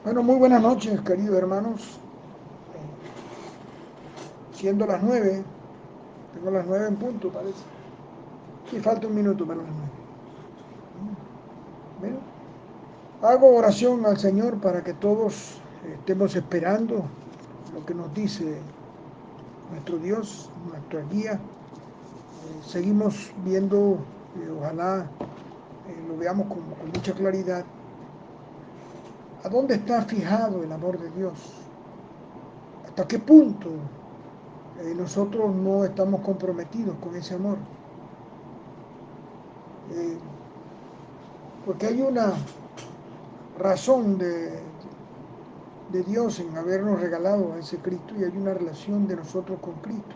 Bueno, muy buenas noches, queridos hermanos. Siendo las 9, tengo las 9 en punto, parece. Sí, falta un minuto para las 9. Bueno, hago oración al Señor para que todos estemos esperando lo que nos dice nuestro Dios, nuestra guía. Seguimos viendo, ojalá lo veamos con mucha claridad, a dónde está fijado el amor de Dios, hasta qué punto nosotros no estamos comprometidos con ese amor. Eh, Porque hay una razón de Dios en habernos regalado a ese Cristo y hay una relación de nosotros con Cristo.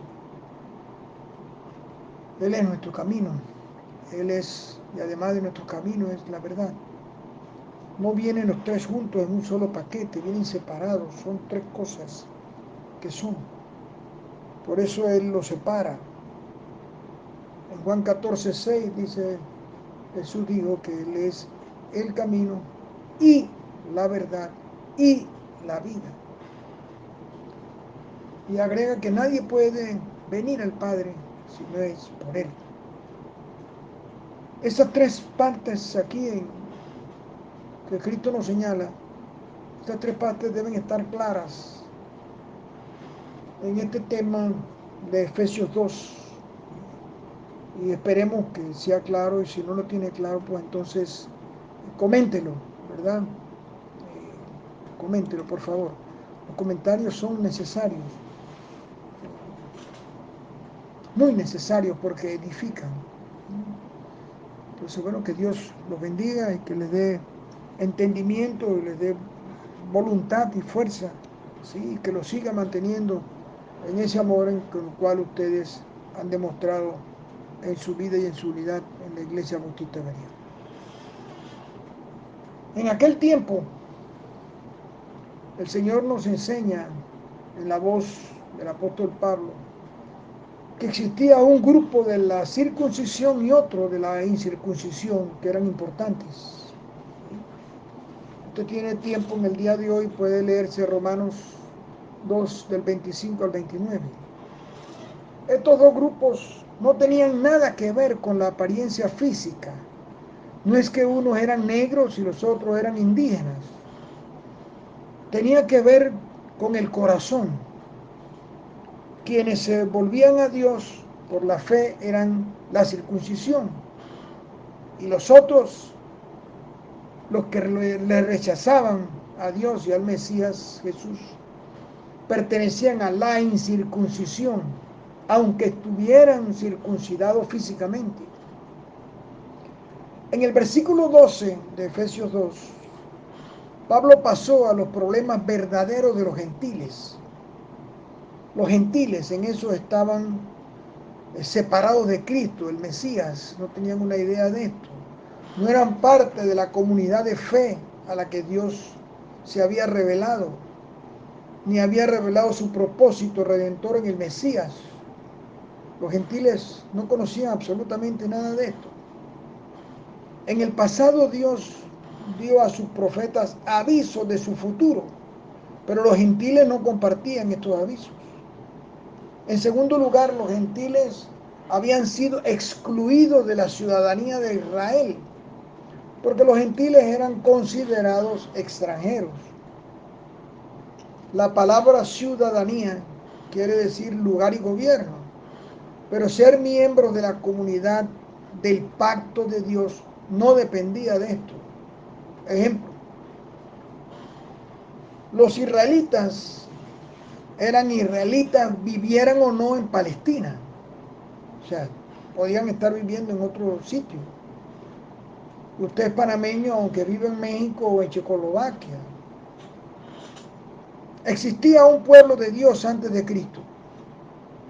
Él es nuestro camino, Él es, y además de nuestro camino, es la verdad. No vienen los tres juntos en un solo paquete, vienen separados, son tres cosas que son. Por eso Él los separa. En Juan 14:6 dice, Jesús dijo que Él es el camino y la verdad y la vida. Y agrega que nadie puede venir al Padre si no es por Él. Esas tres partes aquí que Cristo nos señala, estas tres partes deben estar claras en este tema de Efesios 2. Y esperemos que sea claro, y si no lo tiene claro, pues entonces coméntelo, ¿verdad? Coméntelo, por favor. Los comentarios son necesarios, muy necesarios porque edifican. Entonces, bueno, que Dios los bendiga y que les dé entendimiento y les dé voluntad y fuerza, ¿sí? Que los siga manteniendo en ese amor con el cual ustedes han demostrado en su vida y en su unidad en la Iglesia Bautista de María. En aquel tiempo, el Señor nos enseña en la voz del apóstol Pablo que existía un grupo de la circuncisión y otro de la incircuncisión que eran importantes. Usted tiene tiempo en el día de hoy, puede leerse Romanos 2 del 25 al 29. Estos dos grupos no tenían nada que ver con la apariencia física. No es que unos eran negros y los otros eran indígenas. Tenía que ver con el corazón. Quienes se volvían a Dios por la fe eran la circuncisión. Y los otros, los que le rechazaban a Dios y al Mesías Jesús, pertenecían a la incircuncisión, aunque estuvieran circuncidados físicamente. En el versículo 12 de Efesios 2, Pablo pasó a los problemas verdaderos de los gentiles. Los gentiles en eso estaban separados de Cristo, el Mesías, no tenían una idea de esto. No eran parte de la comunidad de fe a la que Dios se había revelado, ni había revelado su propósito redentor en el Mesías. Los gentiles no conocían absolutamente nada de esto. En el pasado Dios dio a sus profetas avisos de su futuro, pero los gentiles no compartían estos avisos. En segundo lugar, los gentiles habían sido excluidos de la ciudadanía de Israel, porque los gentiles eran considerados extranjeros. La palabra ciudadanía quiere decir lugar y gobierno, pero ser miembro de la comunidad del pacto de Dios no dependía de esto. Ejemplo, los israelitas eran israelitas, vivieran o no en Palestina. O sea, podían estar viviendo en otro sitio. Usted es panameño aunque vive en México o en Checoslovaquia. Existía un pueblo de Dios antes de Cristo,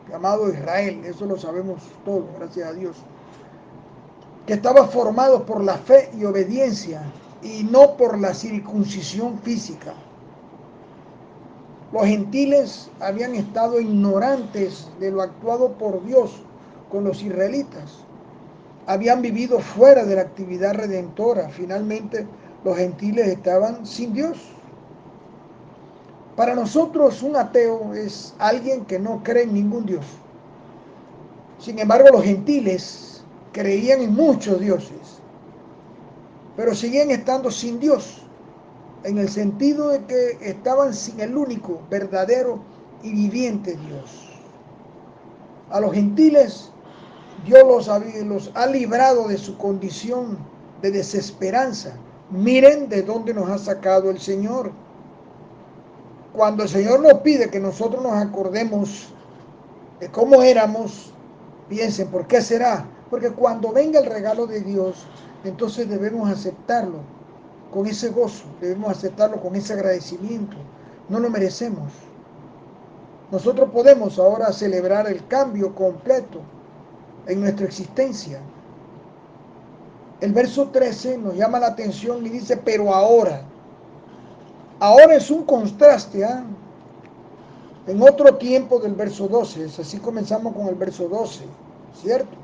llamado Israel, eso lo sabemos todos, gracias a Dios, que estaba formado por la fe y obediencia y no por la circuncisión física. Los gentiles habían estado ignorantes de lo actuado por Dios con los israelitas. Habían vivido fuera de la actividad redentora. Finalmente, los gentiles estaban sin Dios. Para nosotros un ateo es alguien que no cree en ningún Dios. Sin embargo, los gentiles creían en muchos dioses, pero seguían estando sin Dios, en el sentido de que estaban sin el único, verdadero y viviente Dios. A los gentiles Dios los ha librado de su condición de desesperanza. Miren de dónde nos ha sacado el Señor. Cuando el Señor nos pide que nosotros nos acordemos de cómo éramos, piensen, ¿por qué será? Porque cuando venga el regalo de Dios, entonces debemos aceptarlo con ese gozo, debemos aceptarlo con ese agradecimiento. No lo merecemos. Nosotros podemos ahora celebrar el cambio completo en nuestra existencia. El verso 13 nos llama la atención y dice, pero ahora. Ahora es un contraste, ¿eh? En otro tiempo del verso 12, así comenzamos con el verso 12, ¿cierto?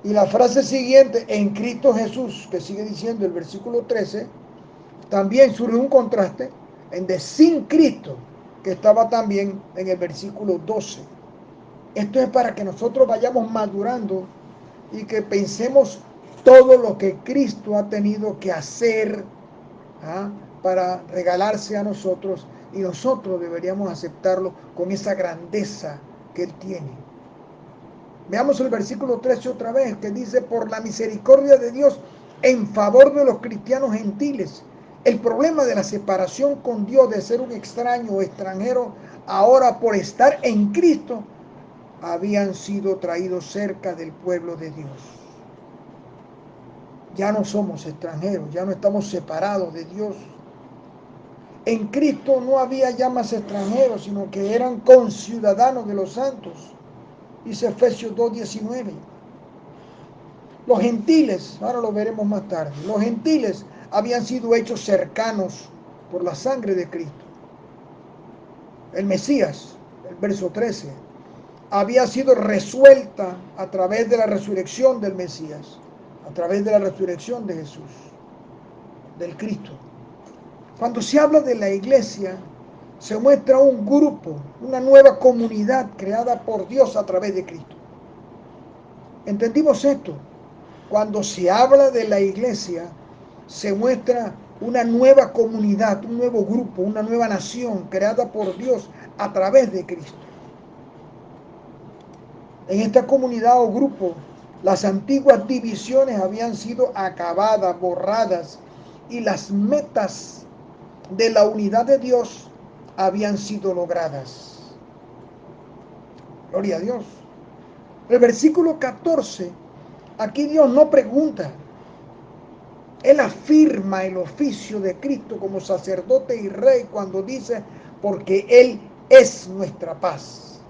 Y la frase siguiente, en Cristo Jesús, que sigue diciendo el versículo 13, también surge un contraste en de sin Cristo, que estaba también en el versículo 12. Esto es para que nosotros vayamos madurando y que pensemos todo lo que Cristo ha tenido que hacer, ¿ah?, para regalarse a nosotros, y nosotros deberíamos aceptarlo con esa grandeza que Él tiene. Veamos el versículo 13 otra vez, que dice, por la misericordia de Dios en favor de los cristianos gentiles. El problema de la separación con Dios, de ser un extraño o extranjero, ahora por estar en Cristo, habían sido traídos cerca del pueblo de Dios. Ya no somos extranjeros, ya no estamos separados de Dios. En Cristo no había ya más extranjeros, sino que eran conciudadanos de los santos. Dice Efesios 2:19. Los gentiles, ahora lo veremos más tarde, los gentiles habían sido hechos cercanos por la sangre de Cristo. El Mesías, el verso 13, había sido resuelta a través de la resurrección del Mesías, a través de la resurrección de Jesús, del Cristo. Cuando se habla de la iglesia, se muestra un grupo, una nueva comunidad creada por Dios a través de Cristo. ¿Entendimos esto? Cuando se habla de la iglesia, se muestra una nueva comunidad, un nuevo grupo, una nueva nación creada por Dios a través de Cristo. En esta comunidad o grupo, las antiguas divisiones habían sido acabadas, borradas, y las metas de la unidad de Dios habían sido logradas. Gloria a Dios. El versículo 14, aquí Dios no pregunta. Él afirma el oficio de Cristo como sacerdote y rey cuando dice, porque Él es nuestra paz.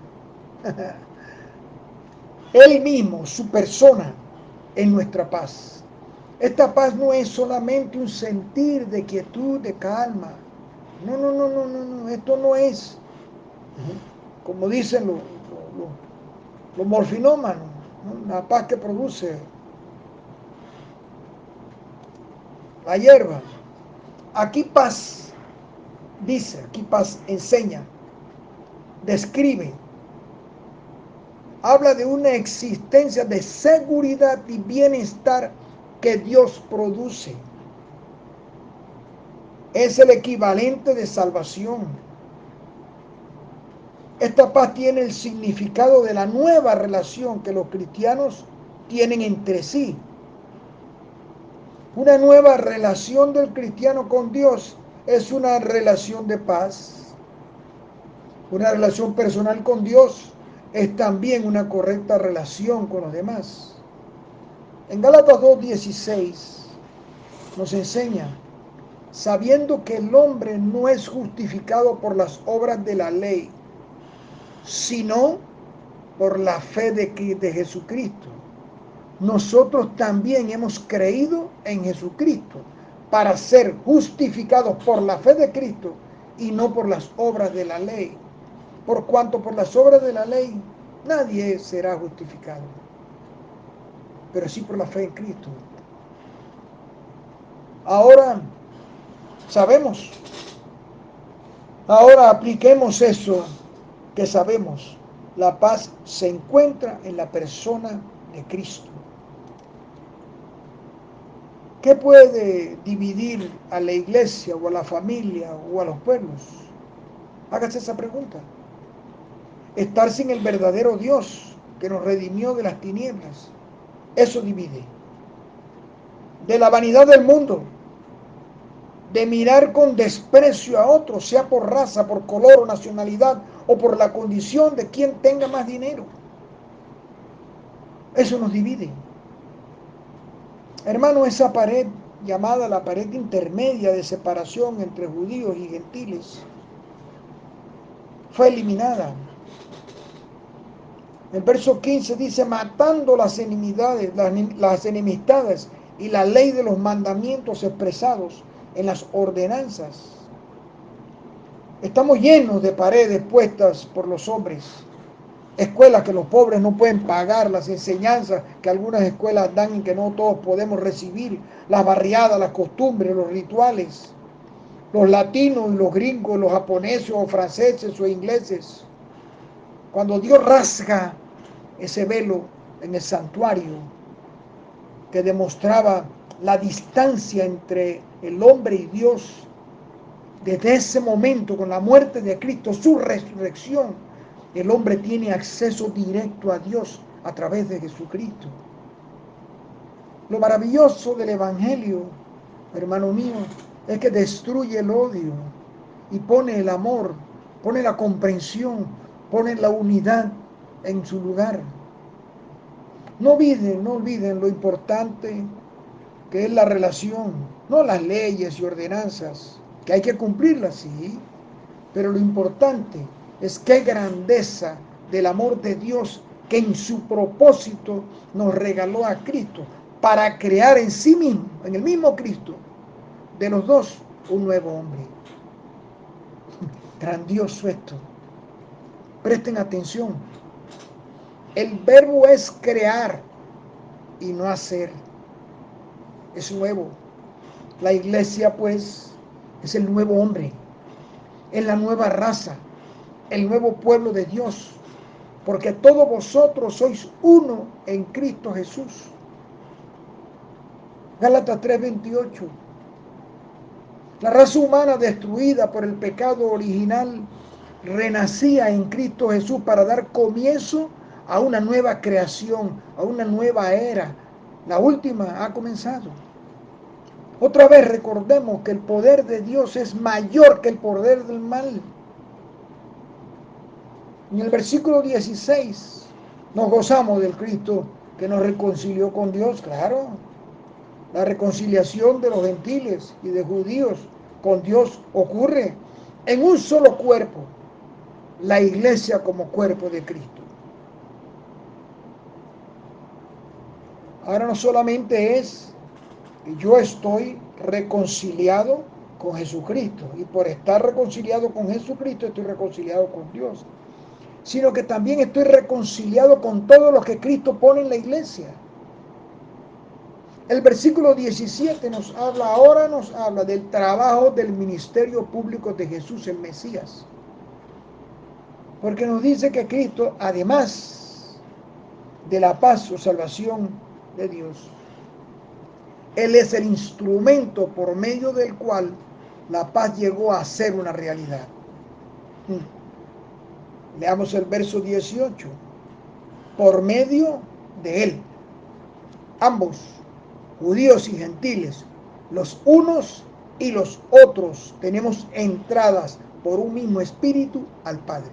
Él mismo, su persona, es nuestra paz. Esta paz no es solamente un sentir de quietud, de calma. No. Esto no es, como dicen los morfinómanos, ¿no?, la paz que produce la hierba. Aquí paz dice, aquí paz enseña, describe, habla de una existencia de seguridad y bienestar que Dios produce. Es el equivalente de salvación. Esta paz tiene el significado de la nueva relación que los cristianos tienen entre sí. Una nueva relación del cristiano con Dios es una relación de paz. Una relación personal con Dios es también una correcta relación con los demás. En Gálatas 2:16 nos enseña, sabiendo que el hombre no es justificado por las obras de la ley, sino por la fe de Jesucristo. Nosotros también hemos creído en Jesucristo para ser justificados por la fe de Cristo y no por las obras de la ley. Por cuanto por las obras de la ley nadie será justificado, pero sí por la fe en Cristo. Ahora sabemos Ahora apliquemos eso que sabemos. La paz se encuentra en la persona de Cristo. ¿Qué puede dividir a la iglesia o a la familia o a los pueblos? Hágase esa pregunta. Estar sin el verdadero Dios que nos redimió de las tinieblas. Eso divide. De la vanidad del mundo, de mirar con desprecio a otros, sea por raza, por color o nacionalidad, o por la condición de quien tenga más dinero. Eso nos divide. Hermano, esa pared llamada la pared intermedia de separación entre judíos y gentiles fue eliminada. El verso 15 dice, matando las enemistades, las enemistades y la ley de los mandamientos expresados en las ordenanzas. Estamos llenos de paredes puestas por los hombres, escuelas que los pobres no pueden pagar, las enseñanzas que algunas escuelas dan y que no todos podemos recibir, las barriadas, las costumbres, los rituales, los latinos y los gringos, los japoneses o franceses o ingleses. Cuando Dios rasga ese velo en el santuario que demostraba la distancia entre el hombre y Dios, desde ese momento, con la muerte de Cristo, su resurrección, el hombre tiene acceso directo a Dios a través de Jesucristo. Lo maravilloso del Evangelio, hermano mío, es que destruye el odio y pone el amor, pone la comprensión, pone la unidad en su lugar. No olviden lo importante que es la relación, no las leyes y ordenanzas, que hay que cumplirlas, sí, pero lo importante es qué grandeza del amor de Dios que en su propósito nos regaló a Cristo para crear en sí mismo, en el mismo Cristo, de los dos, un nuevo hombre. Grandioso esto. Presten atención. El verbo es crear y no hacer. Es nuevo. La iglesia, pues, es el nuevo hombre, es la nueva raza, el nuevo pueblo de Dios, porque todos vosotros sois uno en Cristo Jesús. Gálatas 3:28. La raza humana destruida por el pecado original renacía en Cristo Jesús para dar comienzo a una nueva creación, a una nueva era. La última ha comenzado. Otra vez recordemos que el poder de Dios es mayor que el poder del mal. En el versículo 16 nos gozamos del Cristo que nos reconcilió con Dios, claro. La reconciliación de los gentiles y de judíos con Dios ocurre en un solo cuerpo, la iglesia como cuerpo de Cristo. Ahora no solamente es que yo estoy reconciliado con Jesucristo y por estar reconciliado con Jesucristo estoy reconciliado con Dios, sino que también estoy reconciliado con todo lo que Cristo pone en la iglesia. El versículo 17 nos habla del trabajo del ministerio público de Jesús el Mesías. Porque nos dice que Cristo, además de la paz o salvación de Dios, Él es el instrumento por medio del cual la paz llegó a ser una realidad. Leamos el verso 18. Por medio de Él, ambos, judíos y gentiles, los unos y los otros, tenemos entradas por un mismo espíritu al Padre.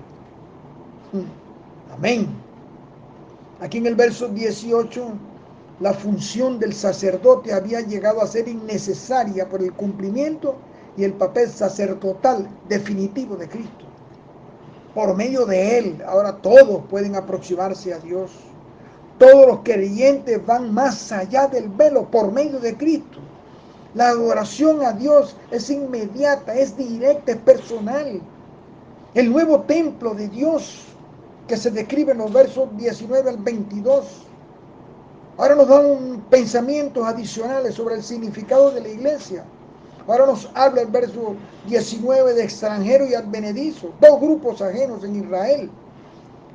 Amén. Aquí en el verso 18, la función del sacerdote había llegado a ser innecesaria por el cumplimiento y el papel sacerdotal definitivo de Cristo. Por medio de Él, ahora todos pueden aproximarse a Dios. Todos los creyentes van más allá del velo por medio de Cristo. La adoración a Dios es inmediata, es directa, es personal. El nuevo templo de Dios que se describe en los versos 19 al 22. Ahora nos dan pensamientos adicionales sobre el significado de la iglesia. Ahora nos habla el verso 19 de extranjero y advenedizo, dos grupos ajenos en Israel.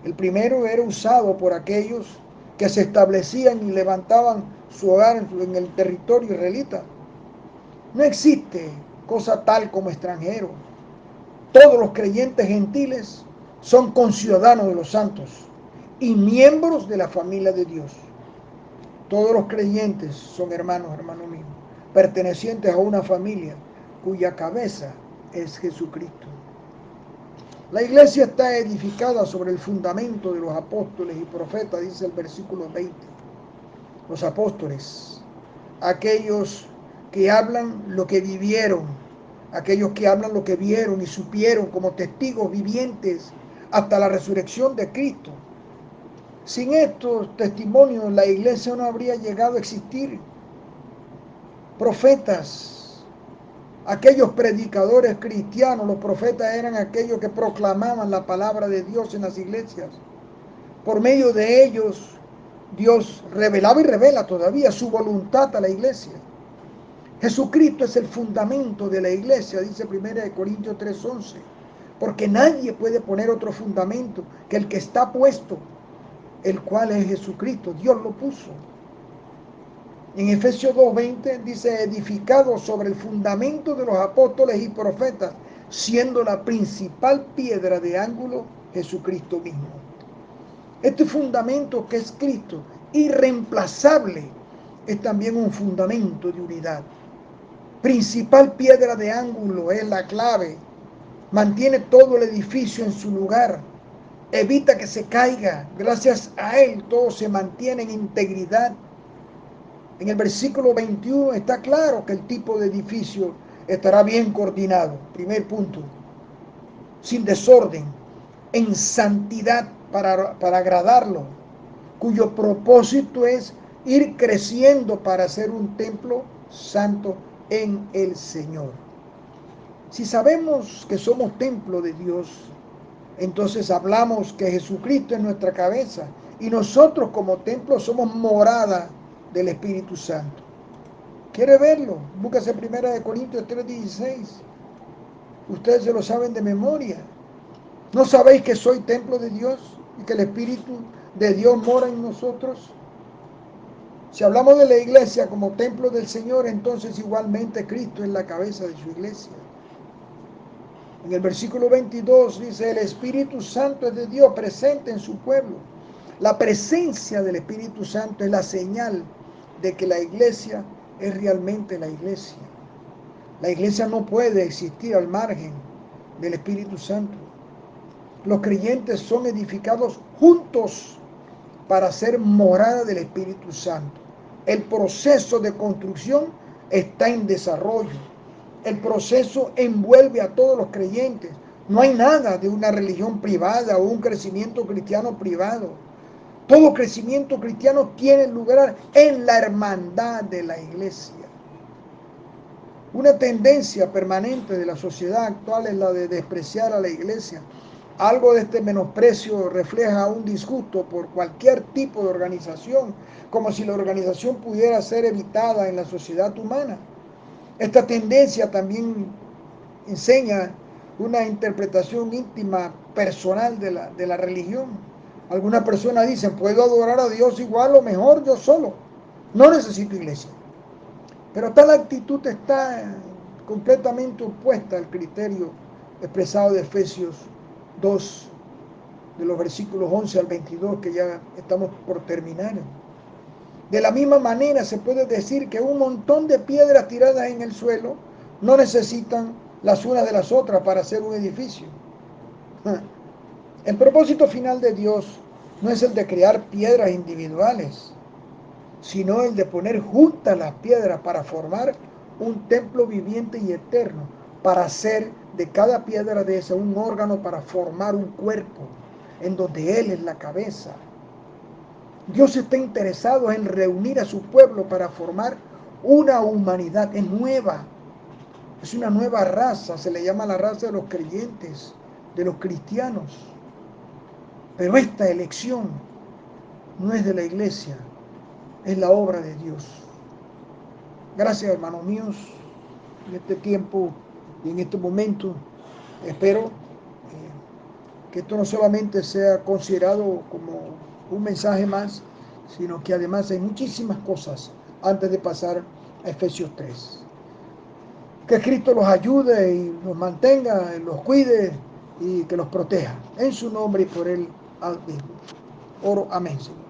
El primero era usado por aquellos que se establecían y levantaban su hogar en el territorio israelita. No existe cosa tal como extranjero. Todos los creyentes gentiles son conciudadanos de los santos y miembros de la familia de Dios. Todos los creyentes son hermanos, hermano mío, pertenecientes a una familia cuya cabeza es Jesucristo. La iglesia está edificada sobre el fundamento de los apóstoles y profetas, dice el versículo 20. Los apóstoles, aquellos que hablan lo que vivieron, aquellos que hablan lo que vieron y supieron como testigos vivientes hasta la resurrección de Cristo. Sin estos testimonios la iglesia no habría llegado a existir. Profetas, aquellos predicadores cristianos, los profetas eran aquellos que proclamaban la palabra de Dios en las iglesias. Por medio de ellos, Dios revelaba y revela todavía su voluntad a la iglesia. Jesucristo es el fundamento de la iglesia, dice 1 Corintios 3:11, porque nadie puede poner otro fundamento que el que está puesto, el cual es Jesucristo. Dios lo puso. En Efesios 2:20 dice, edificado sobre el fundamento de los apóstoles y profetas, siendo la principal piedra de ángulo Jesucristo mismo. Este fundamento que es Cristo, irreemplazable, es también un fundamento de unidad. Principal piedra de ángulo es la clave. Mantiene todo el edificio en su lugar. Evita que se caiga. Gracias a él todo se mantiene en integridad. En el versículo 21 está claro que el tipo de edificio estará bien coordinado. Primer punto. Sin desorden. En santidad para agradarlo. Cuyo propósito es ir creciendo para ser un templo santo en el Señor. Si sabemos que somos templo de Dios, entonces hablamos que Jesucristo es nuestra cabeza y nosotros como templo somos morada del Espíritu Santo. ¿Quiere verlo? Búsquese 1 Corintios 3:16. Ustedes se lo saben de memoria. ¿No sabéis que soy templo de Dios y que el Espíritu de Dios mora en nosotros? Si hablamos de la iglesia como templo del Señor, entonces igualmente Cristo es la cabeza de su iglesia. En el versículo 22 dice, el Espíritu Santo es de Dios presente en su pueblo. La presencia del Espíritu Santo es la señal de que la iglesia es realmente la iglesia. La iglesia no puede existir al margen del Espíritu Santo. Los creyentes son edificados juntos para ser morada del Espíritu Santo. El proceso de construcción está en desarrollo. El proceso envuelve a todos los creyentes. No hay nada de una religión privada o un crecimiento cristiano privado. Todo crecimiento cristiano tiene lugar en la hermandad de la iglesia. Una tendencia permanente de la sociedad actual es la de despreciar a la iglesia. Algo de este menosprecio refleja un disgusto por cualquier tipo de organización, como si la organización pudiera ser evitada en la sociedad humana. Esta tendencia también enseña una interpretación íntima, personal de la religión. Algunas personas dicen, puedo adorar a Dios igual o mejor yo solo. No necesito iglesia. Pero tal actitud está completamente opuesta al criterio expresado de Efesios 2, de los versículos 11 al 22, que ya estamos por terminar. De la misma manera se puede decir que un montón de piedras tiradas en el suelo no necesitan las unas de las otras para hacer un edificio. El propósito final de Dios no es el de crear piedras individuales, sino el de poner juntas las piedras para formar un templo viviente y eterno, para hacer de cada piedra de esa un órgano para formar un cuerpo, en donde Él es la cabeza. Dios está interesado en reunir a su pueblo para formar una humanidad nueva. Es una nueva raza, se le llama la raza de los creyentes, de los cristianos. Pero esta elección no es de la iglesia, es la obra de Dios. Gracias, hermanos míos. en este tiempo y en este momento. Espero que esto no solamente sea considerado como un mensaje más, sino que además hay muchísimas cosas antes de pasar a Efesios 3. Que Cristo los ayude y los mantenga, los cuide y que los proteja. En su nombre y por él mismo. Oro, amén, Señor.